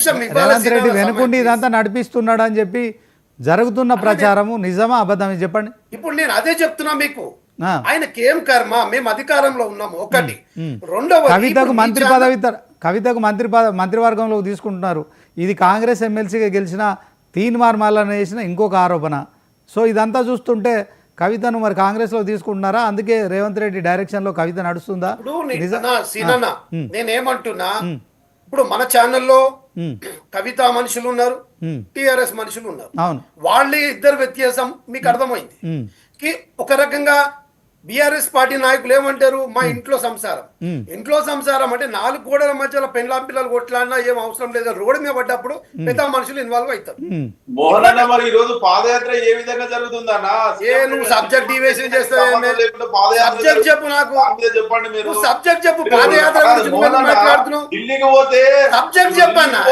రేవంత్ రెడ్డి వెనుకుండి ఇదంతా నడిపిస్తున్నాడు అని చెప్పి జరుగుతున్న ప్రచారము నిజమా అబద్ధం చెప్పండి. ఇప్పుడు నేను అదే చెప్తున్నా మీకు, ఆయనకేం కర్మ, మేము అధికారంలో ఉన్నాము ఒకటి. కవితకు మంత్రి పదవి కవితకు మంత్రివర్గంలో తీసుకుంటున్నారు. ఇది కాంగ్రెస్ ఎమ్మెల్సీగా గెలిచిన తీన్మార్ మల్లన్న చేసిన ఇంకొక ఆరోపణ. సో ఇదంతా చూస్తుంటే కవితను మరి కాంగ్రెస్లో తీసుకుంటున్నారా? అందుకే రేవంత్ రెడ్డి డైరెక్షన్లో కవిత నడుస్తుందా? నేనేమంటున్నా, ఇప్పుడు మన ఛానల్లో కవిత మనుషులు ఉన్నారు, టిఆర్ఎస్ మనుషులు ఉన్నారు. వాళ్ళే ఇద్దరు వ్యత్యాసం మీకు అర్థమైంది. ఒక రకంగా బిఆర్ఎస్ పార్టీ నాయకులు ఏమంటారు, మా ఇంట్లో సంసారం. ఇంట్లో సంసారం అంటే 4 గోడల మధ్యలో పెండ్లాం పిల్లలు కొట్లాడినా ఏం అవసరం లేదు. రోడ్డు మీద పడ్డప్పుడు పెద్ద మనుషులు ఇన్వాల్వ్ అవుతారు. మోహన్ అన్న, మరి ఈ రోజు పాదయాత్ర ఏ విధంగా జరుగుతుందన్నా? నువ్వు సబ్జెక్ట్ డివేషన్ చేస్తావు. సబ్జెక్ట్ చెప్పు, నాకు చెప్పండి. మీరు సబ్జెక్ట్ చెప్పు. పాదయాత్ర గురించి మాట్లాడుతున్నావు, ఢిల్లీకి పోతే సబ్జెక్ట్ చెప్పన్నా.